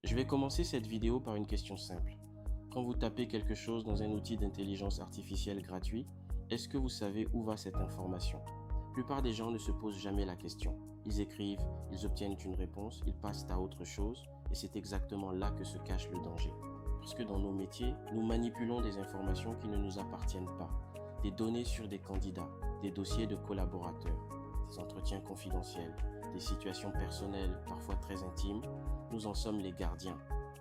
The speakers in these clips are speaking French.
Je vais commencer cette vidéo par une question simple. Quand vous tapez quelque chose dans un outil d'intelligence artificielle gratuit, est-ce que vous savez où va cette information? La plupart des gens ne se posent jamais la question. Ils écrivent, ils obtiennent une réponse, ils passent à autre chose, et c'est exactement là que se cache le danger. Parce que dans nos métiers, nous manipulons des informations qui ne nous appartiennent pas, des données sur des candidats, des dossiers de collaborateurs, des entretiens confidentiels, des situations personnelles, parfois très intimes. Nous en sommes les gardiens,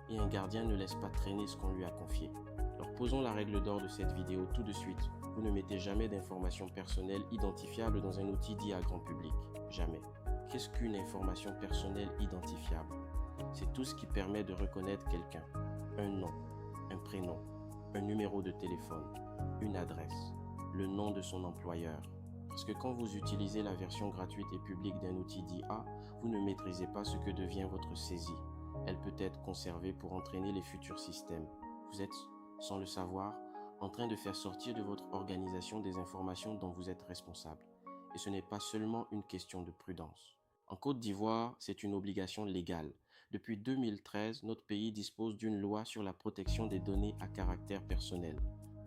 et un gardien ne laisse pas traîner ce qu'on lui a confié. Alors posons la règle d'or de cette vidéo tout de suite. Vous ne mettez jamais d'informations personnelles identifiables dans un outil dit à grand public. Jamais. Qu'est-ce qu'une information personnelle identifiable? C'est tout ce qui permet de reconnaître quelqu'un. Un nom, un prénom, un numéro de téléphone, une adresse, le nom de son employeur. Parce que quand vous utilisez la version gratuite et publique d'un outil d'IA, vous ne maîtrisez pas ce que devient votre saisie. Elle peut être conservée pour entraîner les futurs systèmes. Vous êtes, sans le savoir, en train de faire sortir de votre organisation des informations dont vous êtes responsable. Et ce n'est pas seulement une question de prudence. En Côte d'Ivoire, c'est une obligation légale. Depuis 2013, notre pays dispose d'une loi sur la protection des données à caractère personnel.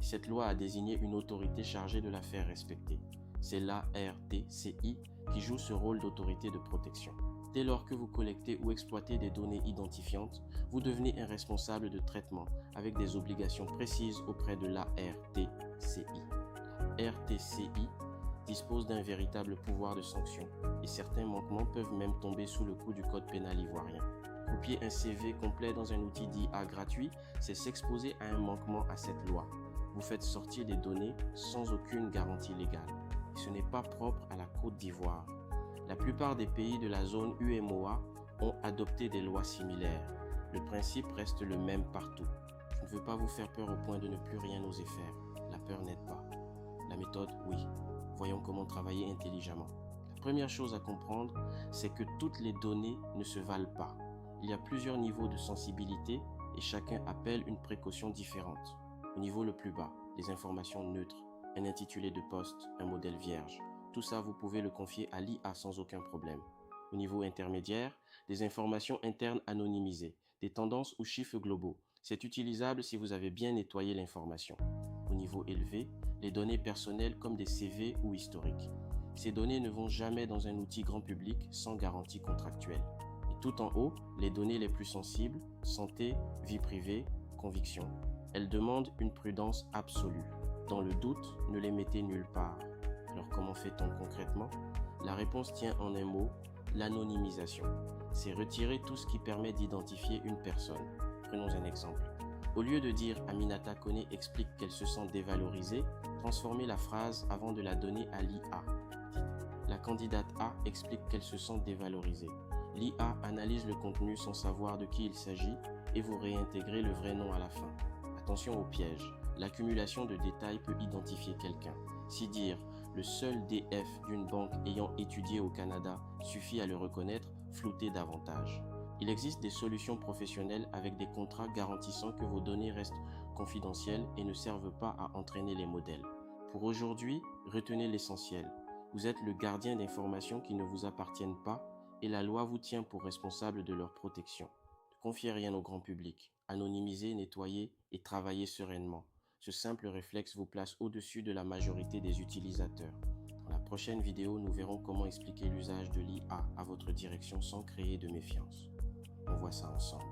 Et cette loi a désigné une autorité chargée de la faire respecter. C'est l'ARTCI qui joue ce rôle d'autorité de protection. Dès lors que vous collectez ou exploitez des données identifiantes, vous devenez un responsable de traitement avec des obligations précises auprès de l'ARTCI. RTCI dispose d'un véritable pouvoir de sanction et certains manquements peuvent même tomber sous le coup du code pénal ivoirien. Copier un CV complet dans un outil d'IA gratuit, c'est s'exposer à un manquement à cette loi. Vous faites sortir des données sans aucune garantie légale. Et ce n'est pas propre à la Côte d'Ivoire. La plupart des pays de la zone UEMOA ont adopté des lois similaires. Le principe reste le même partout. Je ne veux pas vous faire peur au point de ne plus rien oser faire. La peur n'aide pas. La méthode, oui. Voyons comment travailler intelligemment. La première chose à comprendre, c'est que toutes les données ne se valent pas. Il y a plusieurs niveaux de sensibilité et chacun appelle une précaution différente. Au niveau le plus bas, les informations neutres, un intitulé de poste, un modèle vierge. Tout ça, vous pouvez le confier à l'IA sans aucun problème. Au niveau intermédiaire, des informations internes anonymisées, des tendances ou chiffres globaux. C'est utilisable si vous avez bien nettoyé l'information. Au niveau élevé, les données personnelles comme des CV ou historiques. Ces données ne vont jamais dans un outil grand public sans garantie contractuelle. Et tout en haut, les données les plus sensibles, santé, vie privée, conviction. Elles demandent une prudence absolue. Dans le doute, ne les mettez nulle part. Alors comment fait-on concrètement? La réponse tient en un mot, l'anonymisation. C'est retirer tout ce qui permet d'identifier une personne. Prenons un exemple. Au lieu de dire Aminata Koné explique qu'elle se sent dévalorisée, transformez la phrase avant de la donner à l'IA. La candidate A explique qu'elle se sent dévalorisée. L'IA analyse le contenu sans savoir de qui il s'agit et vous réintégrez le vrai nom à la fin. Attention au piège. L'accumulation de détails peut identifier quelqu'un. Si dire le seul DF d'une banque ayant étudié au Canada suffit à le reconnaître, floutez davantage. Il existe des solutions professionnelles avec des contrats garantissant que vos données restent confidentielles et ne servent pas à entraîner les modèles. Pour aujourd'hui, retenez l'essentiel. Vous êtes le gardien d'informations qui ne vous appartiennent pas et la loi vous tient pour responsable de leur protection. Ne confiez rien au grand public. Anonymisez, nettoyez et travaillez sereinement. Ce simple réflexe vous place au-dessus de la majorité des utilisateurs. Dans la prochaine vidéo, nous verrons comment expliquer l'usage de l'IA à votre direction sans créer de méfiance. On voit ça ensemble.